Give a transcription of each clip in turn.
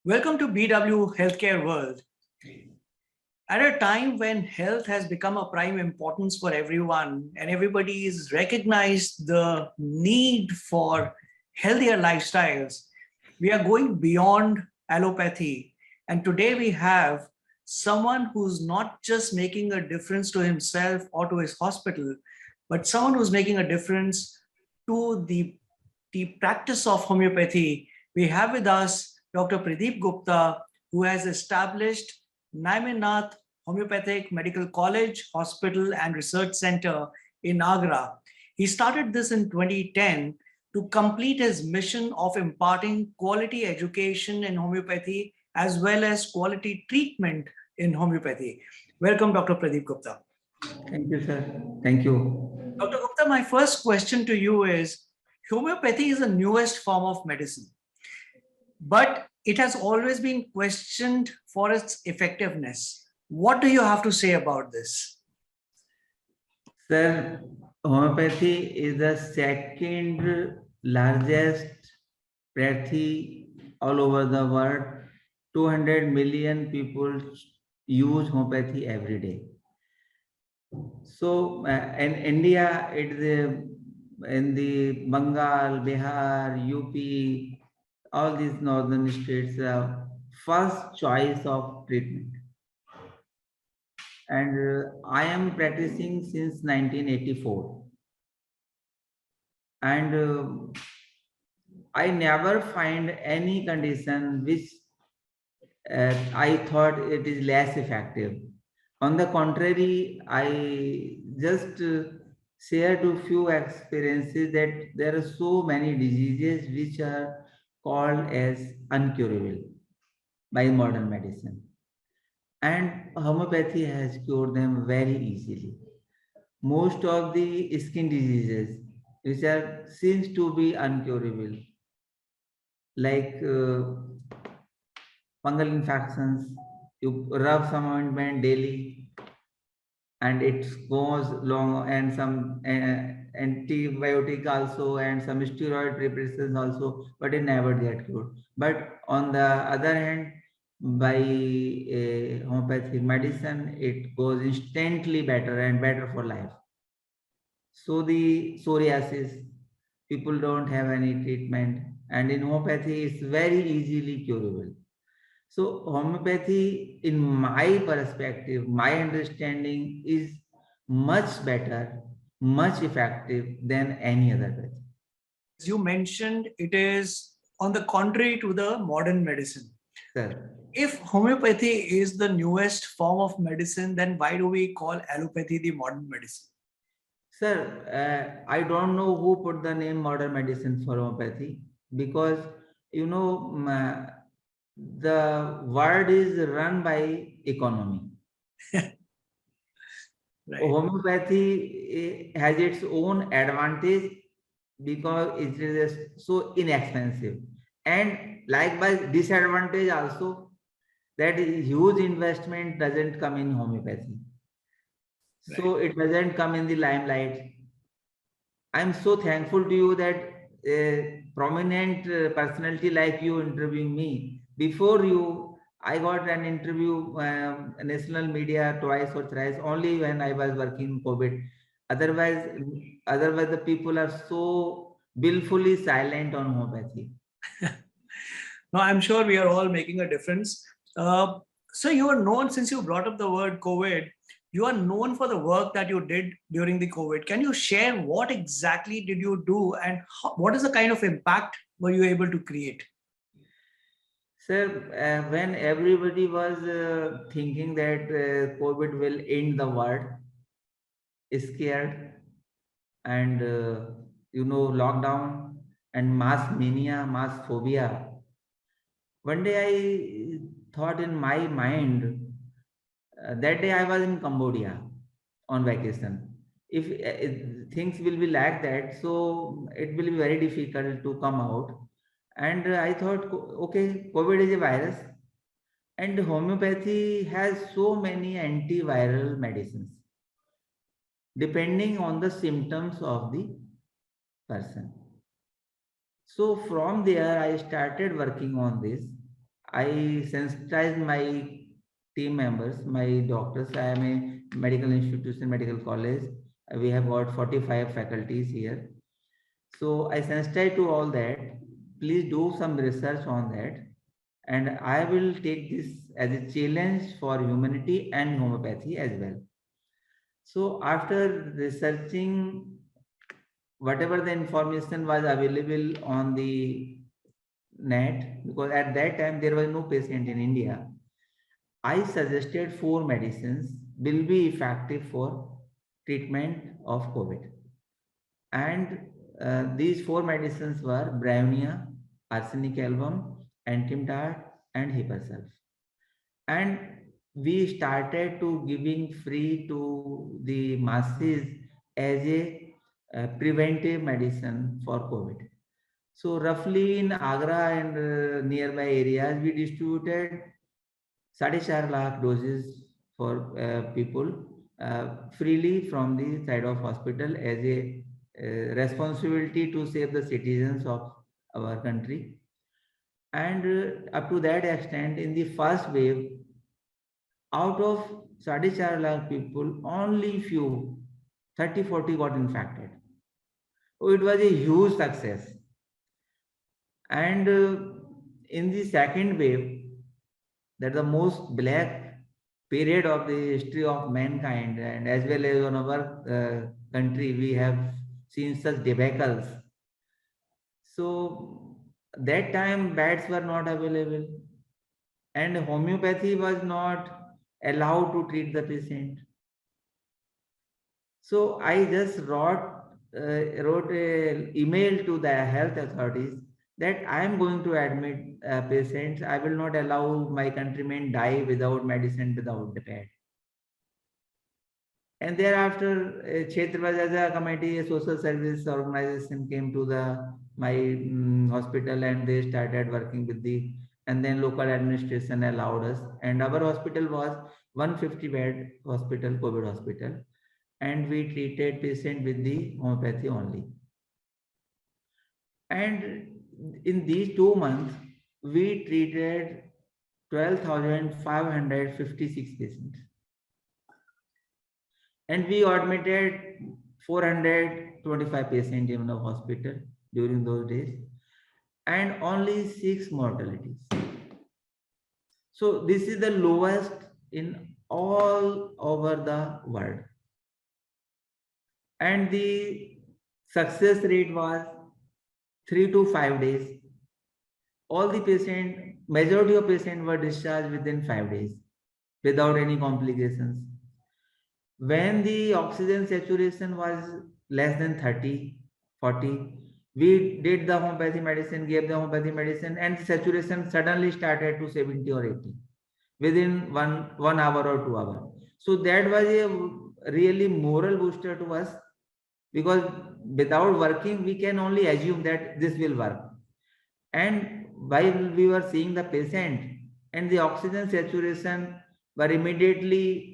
Welcome to BW Healthcare World. At a time when health has become a prime importance for everyone and everybody is recognized the need for healthier lifestyles, we are going beyond allopathy. And today we have someone who's not just making a difference to himself or to his hospital, but someone who's making a difference to the practice of homeopathy. We have with us Dr. Pradeep Gupta, who has established Neminath Homeopathic Medical College, Hospital and Research Center in Agra. He started this in 2010 to complete his mission of imparting quality education in homeopathy as well as quality treatment in homeopathy. Welcome, Dr. Pradeep Gupta. Thank you, sir. Thank you. Dr. Gupta, my first question to you is, homeopathy is the newest form of medicine, but it has always been questioned for its effectiveness. What do you have to say about this? Sir, homeopathy is the second largest practice all over the world. 200 million people use homeopathy every day. So in India, it's in the Bengal, Bihar, UP, all these northern states, first choice of treatment. And I am practicing since 1984. And I never find any condition which I thought it is less effective. On the contrary, I just shared a few experiences that there are so many diseases which are called as uncurable by modern medicine. And homeopathy has cured them very easily. Most of the skin diseases which are seems to be uncurable, like fungal infections, you rub some ointment daily and it goes long, and some antibiotic also and some steroid preparations also, but it never get cured. But on the other hand, by homeopathic medicine, it goes instantly better and better for life. So the psoriasis, people don't have any treatment, and in homeopathy it's very easily curable. So homeopathy, in my perspective, my understanding, is much better, much effective than any other method. As you mentioned, it is on the contrary to the modern medicine. Sir, if homeopathy is the newest form of medicine, then why do we call allopathy the modern medicine? Sir, I don't know who put the name modern medicine for homeopathy, because you know the world is run by economy. Right. Homeopathy has its own advantage because it is so inexpensive, and likewise disadvantage also, that huge investment doesn't come in homeopathy. Right. So it doesn't come in the limelight. I'm so thankful to you that a prominent personality like you interviewing me. Before you, I got an interview, national media twice or thrice, only when I was working in COVID. Otherwise the people are so willfully silent on homeopathy. No, I'm sure we are all making a difference. So you are known, since you brought up the word COVID, you are known for the work that you did during the COVID. Can you share what exactly did you do, and what is the kind of impact were you able to create? Sir, when everybody was thinking that COVID will end the world, scared, and lockdown and mass mania, mass phobia, one day I thought in my mind, that day I was in Cambodia on vacation. If things will be like that, so it will be very difficult to come out. And I thought, okay, COVID is a virus, and homeopathy has so many antiviral medicines depending on the symptoms of the person. So from there, I started working on this. I sensitized my team members, my doctors. I am a medical institution, medical college. We have got 45 faculties here. So I sensitized to all that. Please do some research on that. And I will take this as a challenge for humanity and homeopathy as well. So after researching whatever the information was available on the net, because at that time there was no patient in India, I suggested 4 medicines will be effective for treatment of COVID. And these 4 medicines were Bryonia, Arsenic album, Antimdart, and Hippursulf. And we started to giving free to the masses as a preventive medicine for COVID. So roughly in Agra and nearby areas, we distributed 4.5 lakh doses for people freely from the side of hospital as a responsibility to save the citizens of our country. And up to that extent, in the first wave, out of 4.5 lakh people, only few, 30-40 got infected. So it was a huge success. And in the second wave, that the most black period of the history of mankind, and as well as on our country, we have seen such debacles. So that time beds were not available, and homeopathy was not allowed to treat the patient. So I just wrote an email to the health authorities that I am going to admit patients. I will not allow my countrymen die without medicine, without the bed. And thereafter, Kshetra Vajaja committee, a social service organization, came to my hospital, and they started working with and then local administration allowed us. And our hospital was 150 bed hospital, COVID hospital, and we treated patient with the homeopathy only. And in these 2 months, we treated 12,556 patients. And we admitted 425 patients in the hospital during those days, and only 6 mortalities. So this is the lowest in all over the world. And the success rate was 3 to 5 days. All the patient, majority of patients were discharged within 5 days without any complications. When the oxygen saturation was less than 30, 40, we did the homeopathy medicine, gave the homeopathy medicine, and the saturation suddenly started to 70 or 80 within one hour or 2 hours. So that was a really moral booster to us, because without working, we can only assume that this will work. And while we were seeing the patient, and the oxygen saturation were immediately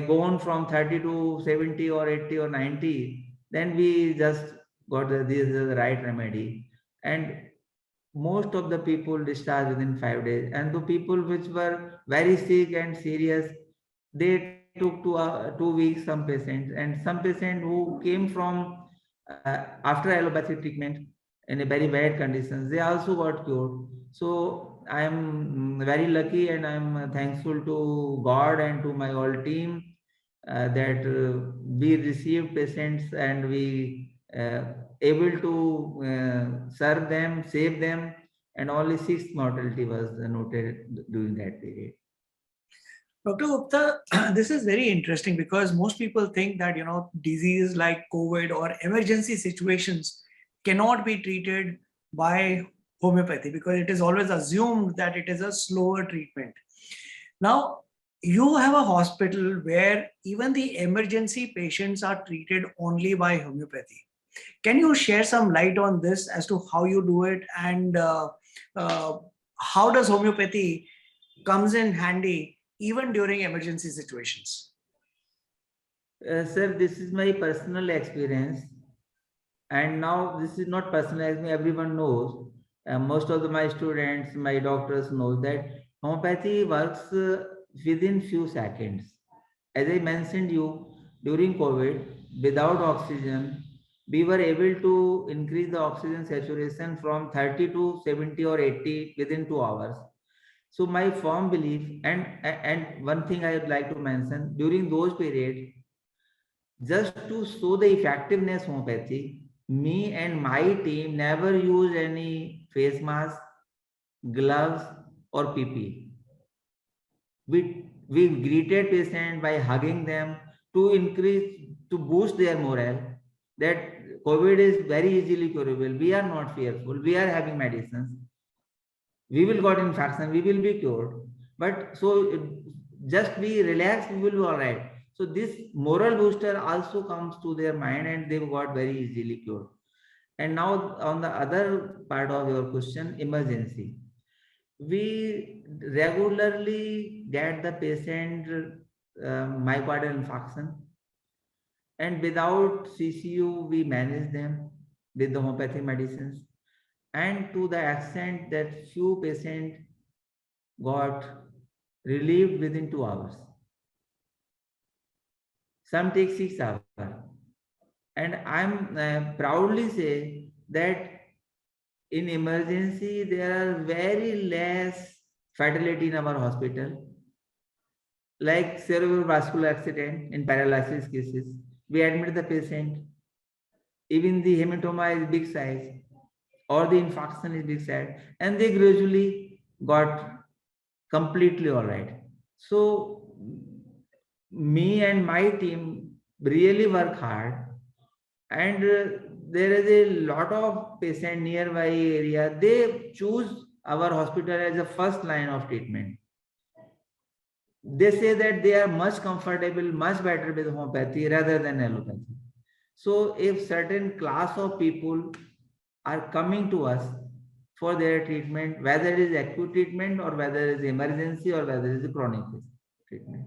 gone from 30 to 70 or 80 or 90, then we just got this is the right remedy. And most of the people discharged within 5 days. And the people which were very sick and serious, they took 2 weeks, some patients. And some patient who came from after allopathic treatment in a very bad conditions, they also got cured. So I am very lucky, and I am thankful to God and to my whole team that we received patients, and we able to serve them, save them, and only 6 mortality was noted during that period. Dr. Gupta, this is very interesting, because most people think that, disease like COVID or emergency situations cannot be treated by homeopathy, because it is always assumed that it is a slower treatment. Now, you have a hospital where even the emergency patients are treated only by homeopathy. Can you share some light on this as to how you do it, and how does homeopathy comes in handy even during emergency situations? Sir, this is my personal experience. And now this is not personal, as everyone knows most of my students, my doctors know that homeopathy works within few seconds. As I mentioned you, during COVID, without oxygen, we were able to increase the oxygen saturation from 30 to 70 or 80 within 2 hours. So my firm belief, and one thing I would like to mention, during those periods, just to show the effectiveness homeopathy, me and my team never use any face mask, gloves, or PP. We greeted patients by hugging them to increase, to boost their morale. That COVID is very easily curable. We are not fearful. We are having medicines. We will got infection. We will be cured. But so just be relaxed. We will be all right. So this moral booster also comes to their mind, and they got very easily cured. And now on the other part of your question, emergency. We regularly get the patient myocardial infarction, and without CCU, we manage them with the homeopathic medicines. And to the extent that few patients got relieved within 2 hours. Some take 6 hours. And I'm proudly say that in emergency, there are very less fatality in our hospital. Like cerebrovascular accident in paralysis cases, we admit the patient. Even the hematoma is big size, or the infarction is big size, and they gradually got completely all right. So me and my team really work hard, and there is a lot of patient nearby area. They choose our hospital as a first line of treatment. They say that they are much comfortable, much better with homeopathy rather than allopathy. So if certain class of people are coming to us for their treatment, whether it is acute treatment or whether it is emergency or whether it is chronic treatment.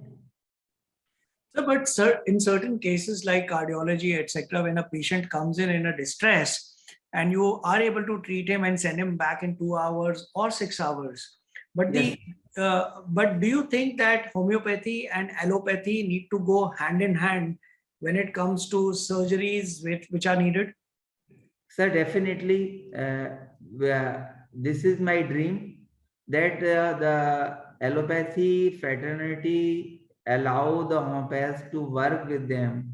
So, but sir, in certain cases like cardiology, etc., when a patient comes in a distress and you are able to treat him and send him back in 2 hours or 6 hours, but Yes. but do you think that homeopathy and allopathy need to go hand in hand when it comes to surgeries which are needed? Sir, definitely, this is my dream that the allopathy fraternity allow the homeopaths to work with them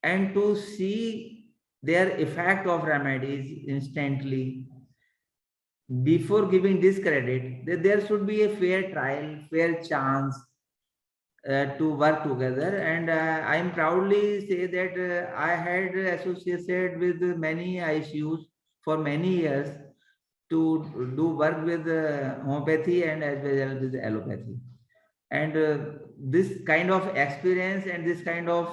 and to see their effect of remedies instantly. Before giving discredit, there should be a fair trial, fair chance to work together. And I am proudly say that I had associated with many ICUs for many years to do work with homeopathy and as well as with allopathy. And this kind of experience and this kind of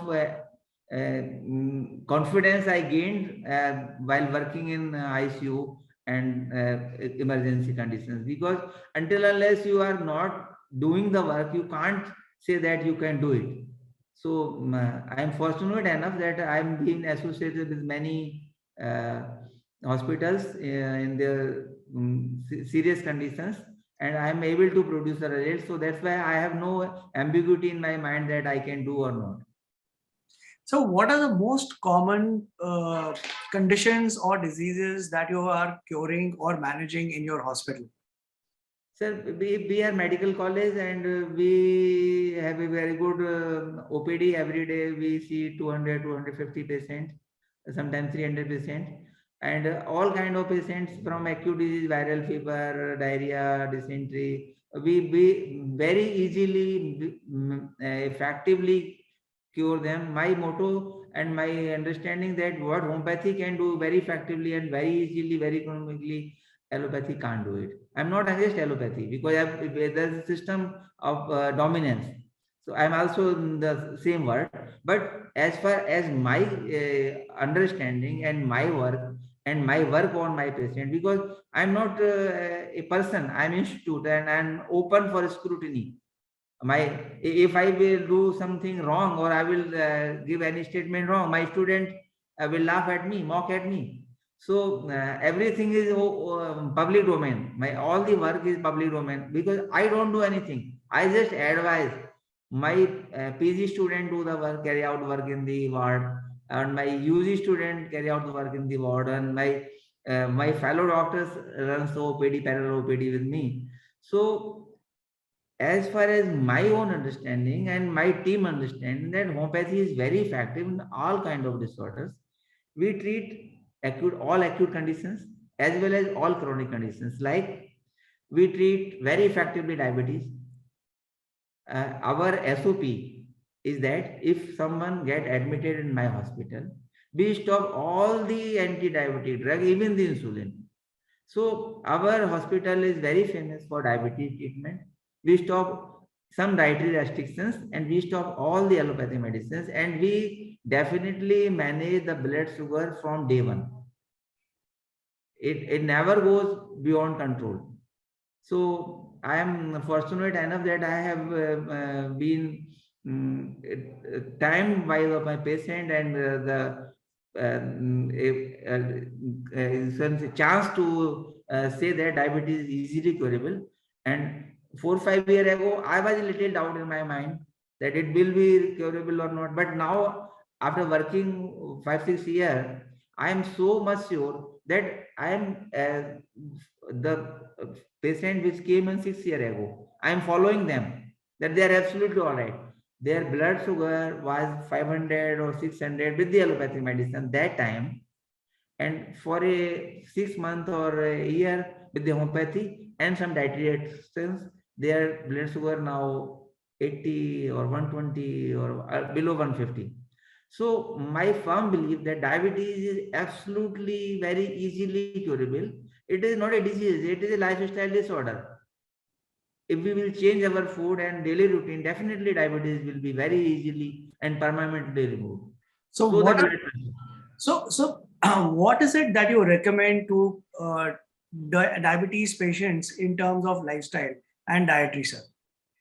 confidence I gained while working in ICU and emergency conditions, because until unless you are not doing the work, you can't say that you can do it. So I am fortunate enough that I am being associated with many hospitals in their serious conditions, and I am able to produce the results. So that's why I have no ambiguity in my mind that I can do or not. So, what are the most common conditions or diseases that you are curing or managing in your hospital? Sir, we are medical college, and we have a very good OPD. Every day we see 200, 250 patients, sometimes 300 patients, and all kind of patients from acute disease, viral fever, diarrhea, dysentery. We very easily, effectively cure them. My motto and my understanding that what homeopathy can do very effectively and very easily, very economically, allopathy can't do it. I'm not against allopathy because there's a system of dominance. So I'm also in the same word. But as far as my understanding and my work on my patient, because I'm not a person, I'm institute and I'm open for scrutiny. If I will do something wrong or I will give any statement wrong, my student will laugh at me, mock at me. So everything is public domain. All the work is public domain because I don't do anything. I just advise my PG student do the work, carry out work in the ward, and my UG student carry out the work in the ward, and my fellow doctors run OPD, parallel OPD with me. So as far as my own understanding and my team understanding that homeopathy is very effective in all kind of disorders. We treat all acute conditions as well as all chronic conditions. Like we treat very effectively diabetes. Our SOP is that if someone get admitted in my hospital, we stop all the anti-diabetic drug, even the insulin. So our hospital is very famous for diabetes treatment. We stop some dietary restrictions and we stop all the allopathy medicines, and we definitely manage the blood sugar from day one. It never goes beyond control. So I am fortunate enough that I have been timed by my patient, and a chance to say that diabetes is easily curable. And 4 or 5 years ago, I was a little doubt in my mind that it will be curable or not. But now, after working 5-6 years, I am so much sure that I am the patient which came in 6 years ago. I am following them that they are absolutely all right. Their blood sugar was 500 or 600 with the allopathic medicine that time, and for a 6 month or a year with the homeopathy and some dietary restrictions, their blood sugar now 80 or 120 or below 150. So my firm belief that diabetes is absolutely very easily curable. It is not a disease, it is a lifestyle disorder. If we will change our food and daily routine, definitely diabetes will be very easily and permanently removed. So what is it that you recommend to diabetes patients in terms of lifestyle and dietary, sir?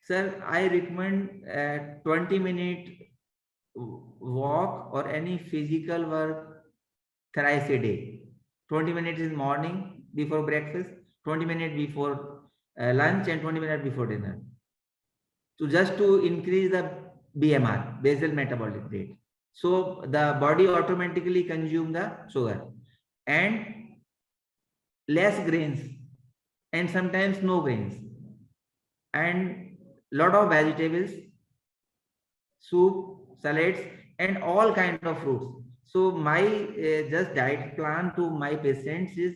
Sir, I recommend a 20-minute walk or any physical work thrice a day. 20 minutes in morning before breakfast, 20 minutes before lunch, and 20 minutes before dinner. So just to increase the BMR, basal metabolic rate. So the body automatically consume the sugar, and less grains, and sometimes no grains, and lot of vegetables, soup, salads, and all kind of fruits. So my just diet plan to my patients is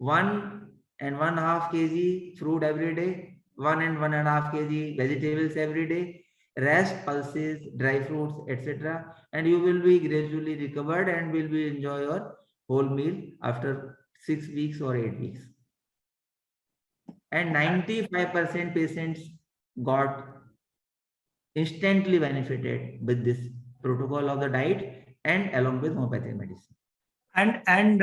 1.5 kg fruit every day, 1.5 kg vegetables every day, rest, pulses, dry fruits, etc. And you will be gradually recovered and will be enjoy your whole meal after 6 weeks or 8 weeks. And 95% patients got instantly benefited with this protocol of the diet and along with homeopathic medicine. And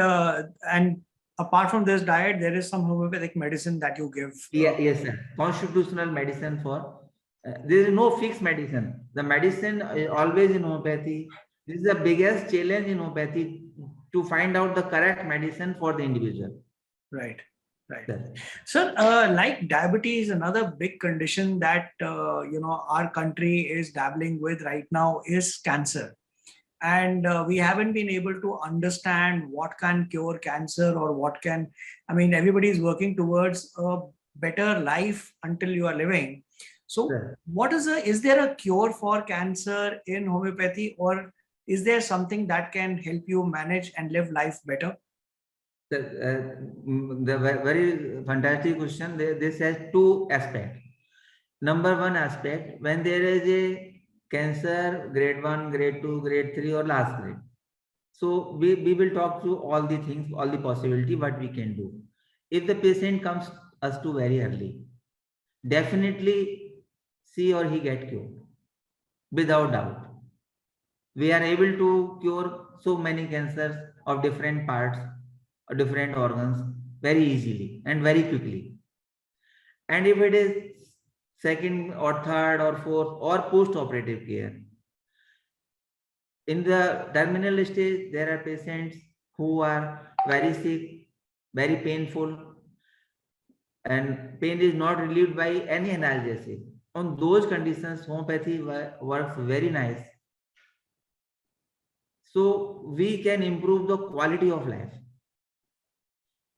apart from this diet, there is some homeopathic medicine that you give. Yes, sir. Constitutional medicine for there is no fixed medicine. The medicine is always in homeopathy. This is the biggest challenge in homeopathy, to find out the correct medicine for the individual. Right. Right. Sir, like diabetes, another big condition that our country is dabbling with right now is cancer, and we haven't been able to understand what can cure cancer or what can. I mean, everybody is working towards a better life until you are living. So, sir, what is there a cure for cancer in homeopathy, or is there something that can help you manage and live life better? The very fantastic question. This has two aspects. Number one aspect, when there is a cancer grade 1, grade 2, grade 3 or last grade. So we will talk through all the things, all the possibility what we can do. If the patient comes us to very early, definitely she or he get cured without doubt. We are able to cure so many cancers of different parts, different organs very easily and very quickly. And if it is second or third or fourth or post-operative care, in the terminal stage, there are patients who are very sick, very painful, and pain is not relieved by any analgesic. On those conditions, homeopathy works very nice. So we can improve the quality of life.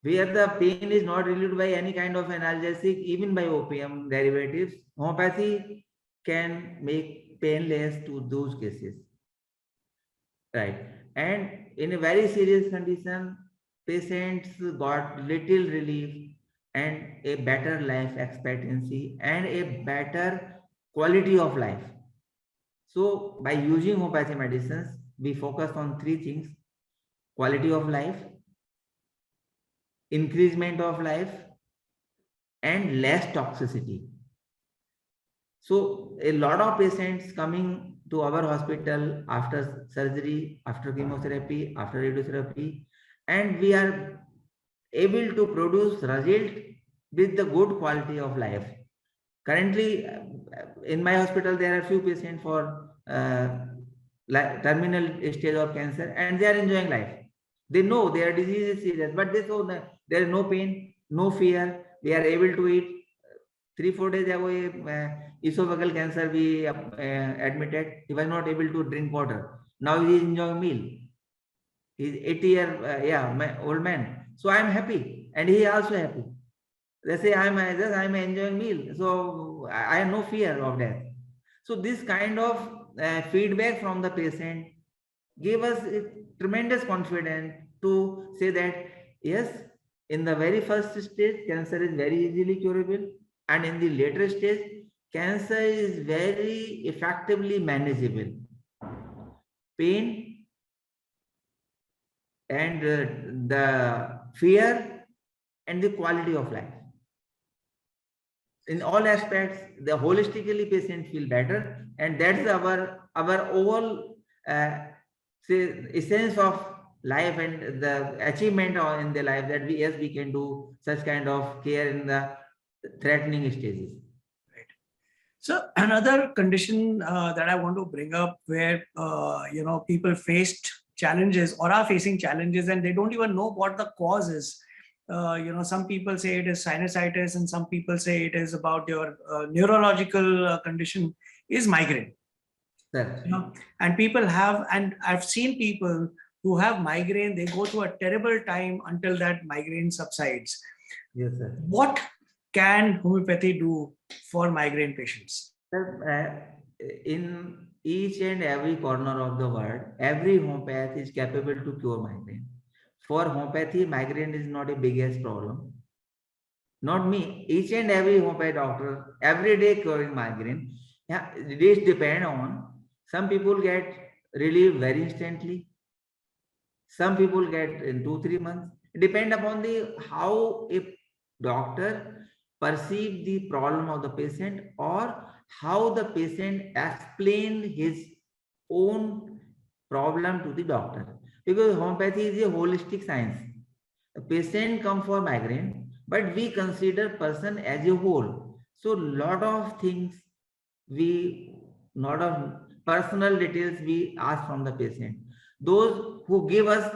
Where the pain is not relieved by any kind of analgesic, even by opium derivatives, homeopathy can make pain less to those cases. Right. And in a very serious condition, patients got little relief and a better life expectancy and a better quality of life. So by using homeopathy medicines, we focus on three things: quality of life, increasement of life, and less toxicity. So a lot of patients coming to our hospital after surgery, after chemotherapy, after radiotherapy, and we are able to produce result with the good quality of life. Currently, in my hospital, there are few patients for terminal stage of cancer, and they are enjoying life. They know their disease is serious, but they know that there is no pain, no fear. We are able to eat. 3-4 days ago, esophageal cancer we admitted. He was not able to drink water. Now he is enjoying meal. He is 80-year old man. So I am happy, and he is also happy. They say I'm enjoying meal, so I have no fear of death. So this kind of feedback from the patient gave us a tremendous confidence to say that yes, in the very first stage, cancer is very easily curable, and in the later stage, cancer is very effectively manageable. Pain and the fear and the quality of life. In all aspects, the holistically patient feel better, and that's our overall essence of life and the achievement in the life, that we can do such kind of care in the threatening stages. Right. So another condition that I want to bring up, where people faced challenges or are facing challenges, and they don't even know what the cause is. Some people say it is sinusitis, and some people say it is about your neurological condition, is migraine. And people have, and I've seen people who have migraine, they go through a terrible time until that migraine subsides. Yes, sir. What can homeopathy do for migraine patients? Sir, in each and every corner of the world, every homeopath is capable to cure migraine. For homeopathy, migraine is not a biggest problem. Not me. Each and every homeopathy doctor, every day curing migraine. Yeah, this depend on. Some people get relief very instantly. Some people get in 2-3 months. It depend upon the how a doctor perceive the problem of the patient, or how the patient explain his own problem to the doctor. Because homeopathy is a holistic science. A patient come for migraine, but we consider person as a whole. So lot of things lot of personal details we ask from the patient. Those who give us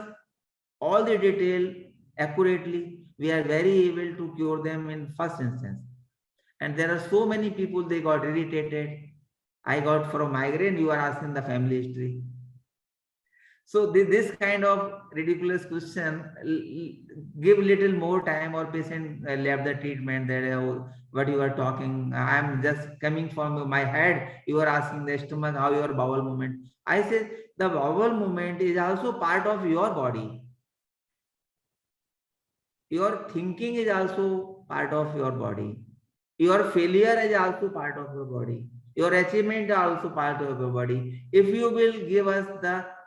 all the detail accurately, we are very able to cure them in first instance. And there are so many people, they got irritated. I got from migraine, you are asking the family history. So this kind of ridiculous question, give little more time, or patient left the treatment, that what you are talking, I'm just coming from my head, you are asking the stomach, how your bowel movement. I said the bowel movement is also part of your body. Your thinking is also part of your body. Your failure is also part of your body. Your achievement is also part of your body. If you will give us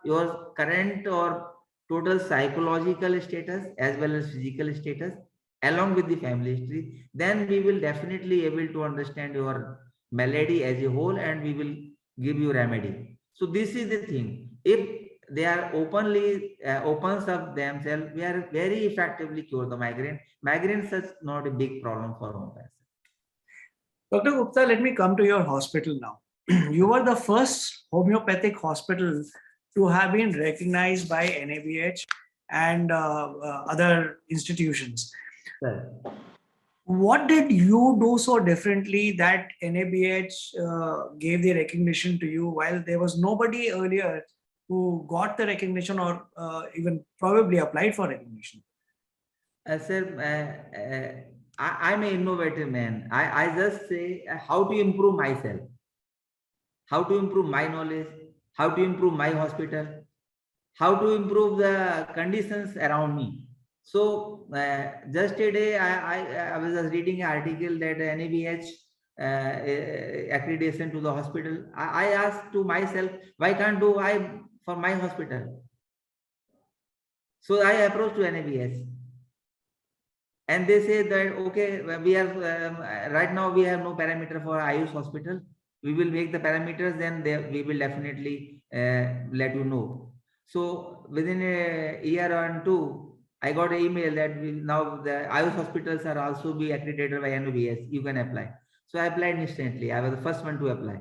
your current or total psychological status as well as physical status along with the family history, then we will definitely able to understand your malady as a whole, and we will give you remedy. So this is the thing. If they are openly opens up themselves, we are very effectively cure the migraine. Migraine is such not a big problem for homeopathy. Dr. Gupta, let me come to your hospital now. You were the first homeopathic hospital to have been recognized by NABH, and other institutions. Sir. What did you do so differently that NABH gave the recognition to you while there was nobody earlier who got the recognition or even probably applied for recognition? Sir, I'm an innovative man. I just say how to improve myself, how to improve my knowledge, how to improve my hospital, how to improve the conditions around me. So just today, I was just reading an article that NABH accreditation to the hospital. I asked to myself, why can't do I for my hospital? So I approached to NABH. And they say that, okay, we are right now we have no parameter for Ayush hospital. We will make the parameters, then we will definitely let you know. So within a year or two, I got an email that now the Ayush hospitals are also be accredited by NABH. You can apply. So I applied instantly. I was the first one to apply.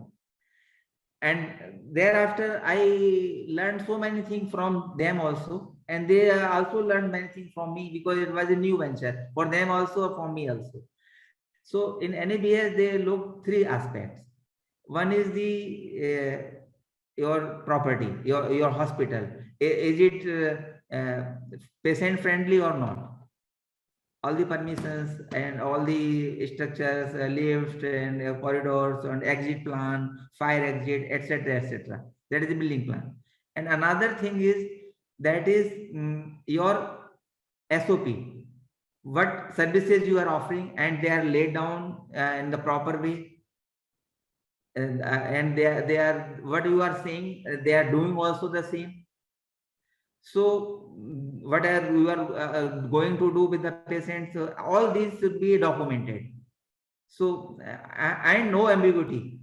And thereafter, I learned so many things from them also. And they also learned many things from me because it was a new venture for them also, for me also. So in NABS, they look three aspects. One is the your property, your hospital. Is it patient friendly or not? All the permissions and all the structures, lift and corridors and exit plan, fire exit, etc., etc. That is the building plan. And another thing is that is your SOP. What services you are offering, and they are laid down in the proper way. And they are what you are saying, they are doing also the same. So what are you are going to do with the patients? All these should be documented. So and no ambiguity.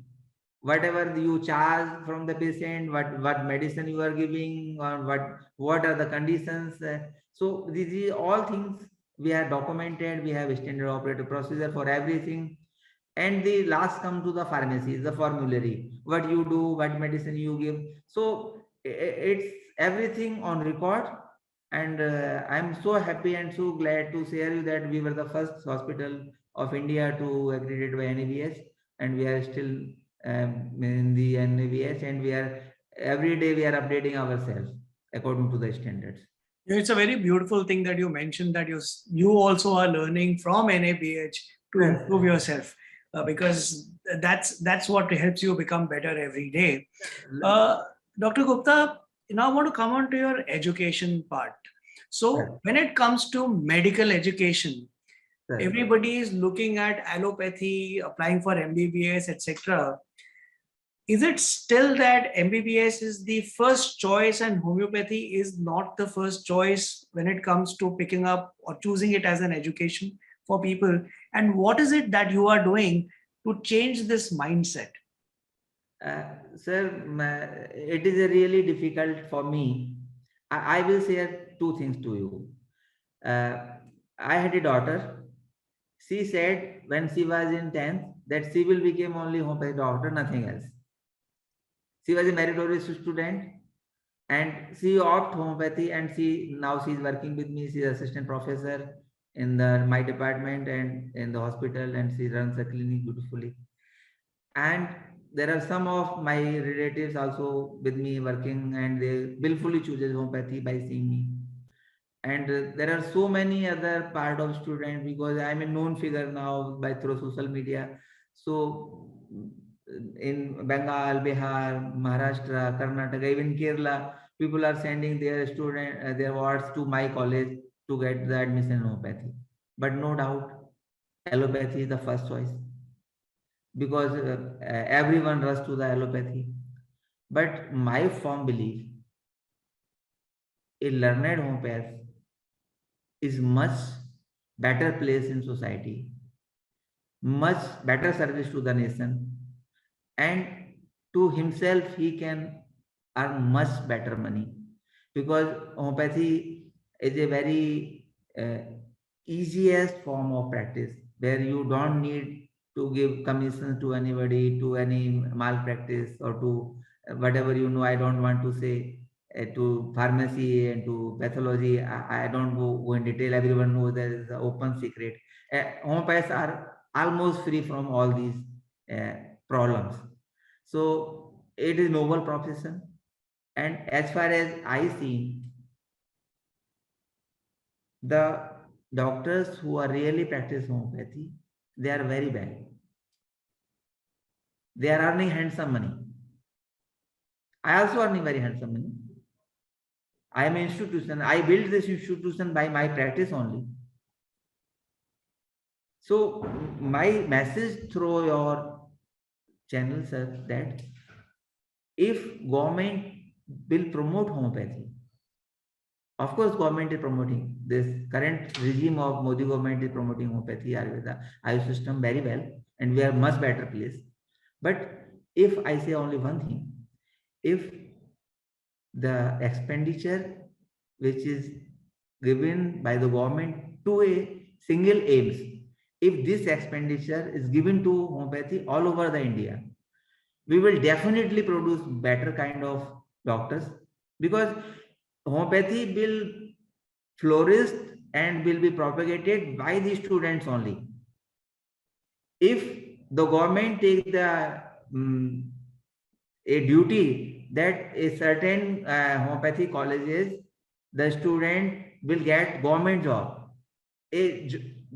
Whatever you charge from the patient, what medicine you are giving, or what are the conditions. So these are all things we have documented. We have a standard operative procedure for everything. And the last come to the pharmacy, the formulary, what you do, what medicine you give. So it's everything on record. And I'm so happy and so glad to share you that we were the first hospital of India to accredit by NABH, and we are still in the NABH, and we are every day we are updating ourselves according to the standards. It's a very beautiful thing that you mentioned that you also are learning from NABH to improve yourself, because that's what helps you become better every day. Dr. Gupta, now I want to come on to your education part. So when it comes to medical education, everybody is looking at allopathy, applying for MBBS, etc. Is it still that MBBS is the first choice and homeopathy is not the first choice when it comes to picking up or choosing it as an education for people? And what is it that you are doing to change this mindset? Sir, it is a really difficult for me. I will share two things to you. I had a daughter. She said when she was in 10th that she will become only homeopathy doctor, nothing else. She was a meritorious student and she opted homeopathy, and she is working with me. She is assistant professor in my department and in the hospital, and she runs a clinic beautifully. And there are some of my relatives also with me working, and they willfully chooses homeopathy by seeing me. And there are so many other part of students, because I'm a known figure now by through social media. So in Bengal, Bihar, Maharashtra, Karnataka, even Kerala, people are sending their their wards to my college to get the admission in homeopathy. But no doubt, allopathy is the first choice, because everyone rushes to the allopathy. But my firm belief, a learned homeopath is much better place in society, much better service to the nation, and to himself he can earn much better money, because homeopathy is a very easiest form of practice where you don't need to give commissions to anybody, to any malpractice, or to whatever, I don't want to say. to pharmacy and to pathology. I don't go in detail. Everyone knows that is an open secret. Homeopaths are almost free from all these problems. So it is noble profession. And as far as I see, the doctors who are really practice homeopathy, they are very well. They are earning handsome money. I also earning very handsome money. I am an institution. I built this institution by my practice only. So my message through your channel, sir, that if government will promote homeopathy, of course, government is promoting this current regime of Modi government is promoting homeopathy, Ayurveda, Ayush system very well, and we are much better place. But if I say only one thing, if the expenditure which is given by the government to a single aims, if this expenditure is given to homeopathy all over the India, we will definitely produce better kind of doctors, because homeopathy will flourish and will be propagated by the students only. If the government take the a duty that a certain homeopathy colleges, the student will get government job, a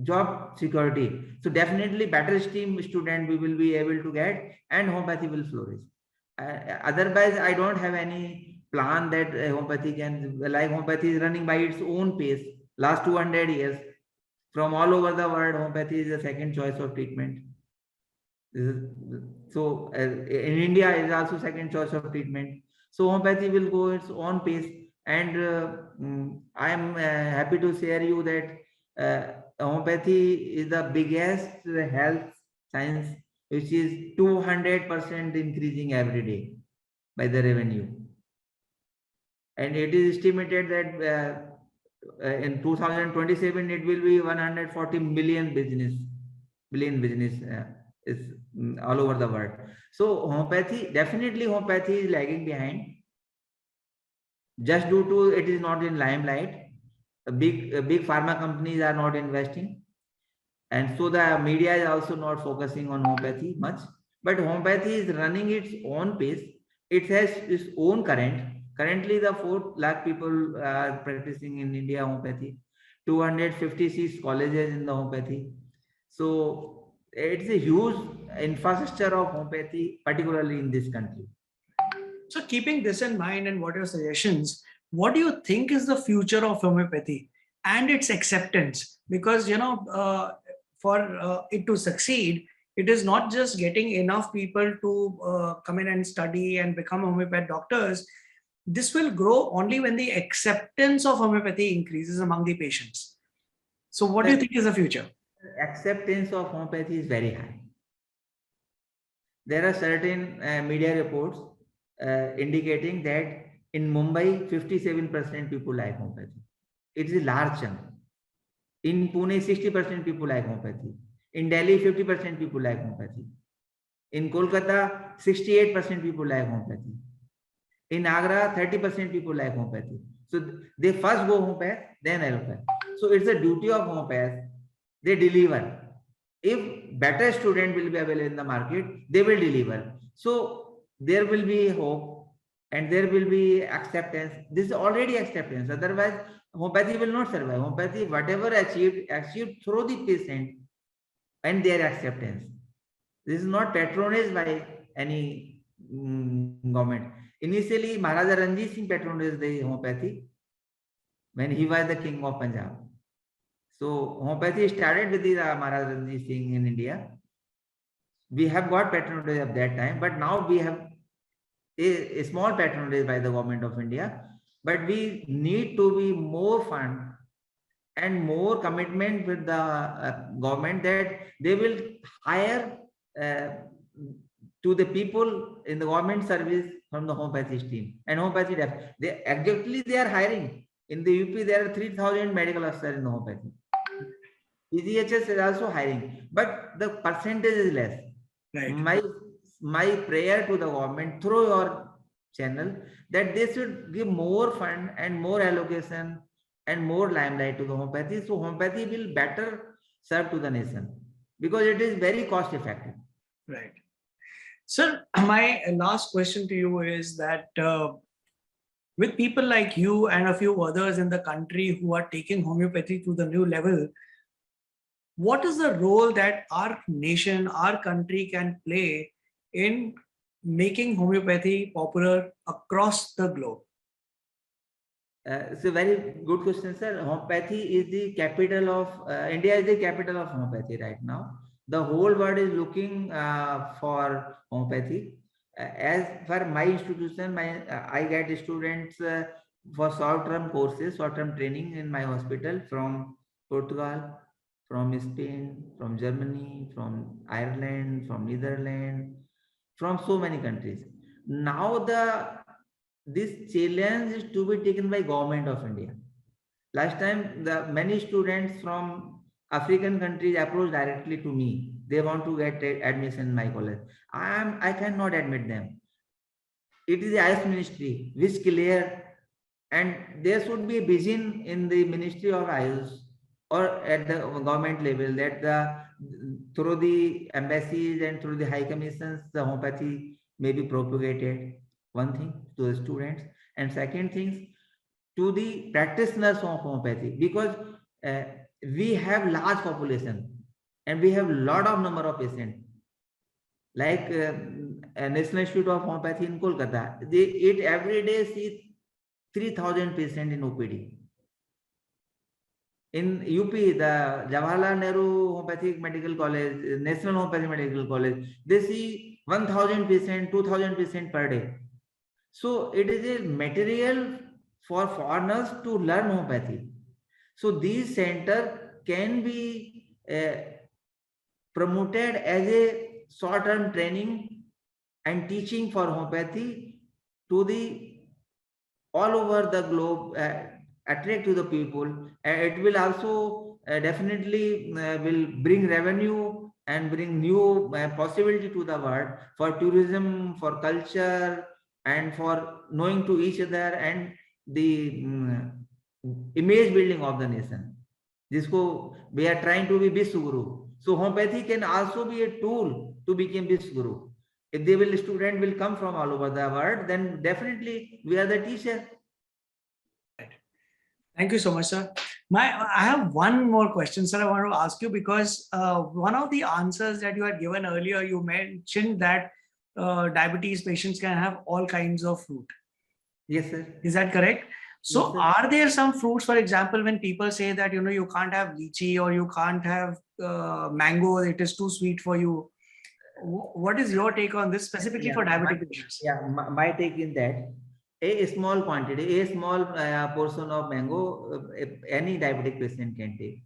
job security. So definitely better STEAM student we will be able to get, and homeopathy will flourish. Otherwise, I don't have any plan that homeopathy can, like homeopathy is running by its own pace. Last 200 years, from all over the world, homeopathy is the second choice of treatment. So in India, it is also second choice of treatment. So homeopathy will go its own pace, and I am happy to share you that homeopathy is the biggest health science, which is 200% increasing every day by the revenue. And it is estimated that in 2027, it will be 140 billion business is all over the world. So homeopathy, definitely homeopathy is lagging behind, just due to it is not in limelight. Big pharma companies are not investing, and so the media is also not focusing on homeopathy much. But homeopathy is running its own pace. It has its own current. Currently, the 4 lakh people are practicing in India homeopathy. 256 colleges in the homeopathy. So it's a huge infrastructure of homeopathy, particularly in this country. So keeping this in mind and what are your suggestions, what do you think is the future of homeopathy and its acceptance? Because, for it to succeed, it is not just getting enough people to come in and study and become homeopath doctors. This will grow only when the acceptance of homeopathy increases among the patients. So what do you think is the future? Acceptance of homeopathy is very high. There are certain media reports indicating that in Mumbai, 57% people like homeopathy. It is a large chunk. In Pune, 60% people like homeopathy. In Delhi, 50% people like homeopathy. In Kolkata, 68% people like homeopathy. In Agra, 30% people like homeopathy. So they first go homeopath, then allopath. So it's a duty of homeopath. They deliver. If better student will be available in the market, they will deliver. So there will be hope and there will be acceptance. This is already acceptance. Otherwise, homeopathy will not survive. Homeopathy, whatever achieved through the patient and their acceptance. This is not patronized by any government. Initially, Maharaja Ranjit Singh patronized the homeopathy when he was the king of Punjab. So homeopathy started with the Maharaja Ranjit Singh in India. We have got patronage at that time, but now we have a small patronage by the government of India. But we need to be more fund and more commitment with the government that they will hire to the people in the government service from the homeopathy stream. And homeopathy, they are hiring. In the UP, there are 3,000 medical officers in the homeopathy. ECHS is also hiring, but the percentage is less. Right. My prayer to the government through your channel, that they should give more fund and more allocation and more limelight to the homeopathy. So homeopathy will better serve to the nation because it is very cost effective. Right. Sir, my last question to you is that with people like you and a few others in the country who are taking homeopathy to the new level, what is the role that our nation, our country can play in making homeopathy popular across the globe? It's a very good question, sir. Homeopathy is the capital of India is the capital of homeopathy right now. The whole world is looking for homeopathy. As for my institution, I get students for short-term courses, short-term training in my hospital from Portugal, from Spain, from Germany, from Ireland, from Netherlands, from so many countries. Now this challenge is to be taken by government of India. Last time, the many students from African countries approached directly to me. They want to get admission in my college. I cannot admit them. It is the IS ministry which clear, and there should be a vision in the Ministry of IS or at the government level that through the embassies and through the high commissions, the homeopathy may be propagated. One thing to the students, and second things to the practitioners of homeopathy, because we have large population and we have lot of number of patients. Like National Institute of Homeopathy in Kolkata, it every day sees 3,000 patients in OPD. In UP, the Jawaharlal Nehru Homeopathic Medical College, National Homeopathic Medical College, they see 1,000 patients, 2,000 patients per day. So it is a material for foreigners to learn homeopathy. So these centers can be promoted as a short-term training and teaching for homeopathy to the all over the globe, attract to the people. It will also definitely will bring revenue and bring new possibility to the world for tourism, for culture, and for knowing to each other and the image building of the nation. Jisko we are trying to be Vishwaguru. So homeopathy can also be a tool to become Vishwaguru. If student will come from all over the world, then definitely we are the teacher. Thank you so much, sir. I have one more question, sir. I want to ask you because one of the answers that you had given earlier, you mentioned that diabetes patients can have all kinds of fruit. Yes, sir. Is that correct? So Yes, are there some fruits, for example, when people say that, you can't have lychee or you can't have mango, it is too sweet for you. What is your take on this specifically for diabetic patients? Yeah, my take in that, a small quantity, a small portion of mango, any diabetic patient can take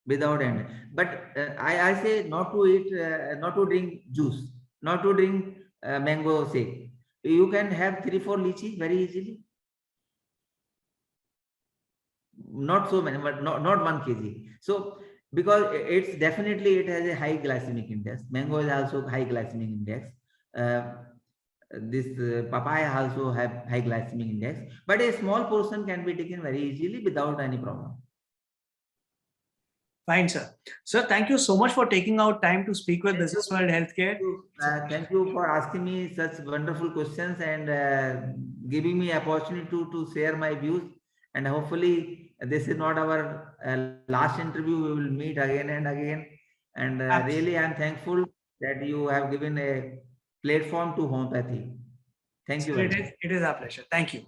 without end. But I say not to eat, not to drink juice, not to drink mango shake. You can have 3-4 lychee very easily. Not so many, but not 1 kg. So because it's definitely it has a high glycemic index. Mango is also high glycemic index. This papaya also have high glycemic index, but a small portion can be taken very easily without any problem. Fine, sir. Sir, thank you so much for taking out time to speak with Business World Healthcare. Thank you for asking me such wonderful questions and giving me opportunity to share my views. And hopefully this is not our last interview. We will meet again and again. And really, I'm thankful that you have given a platform to homeopathy. Thank you very much. It is our pleasure. Thank you.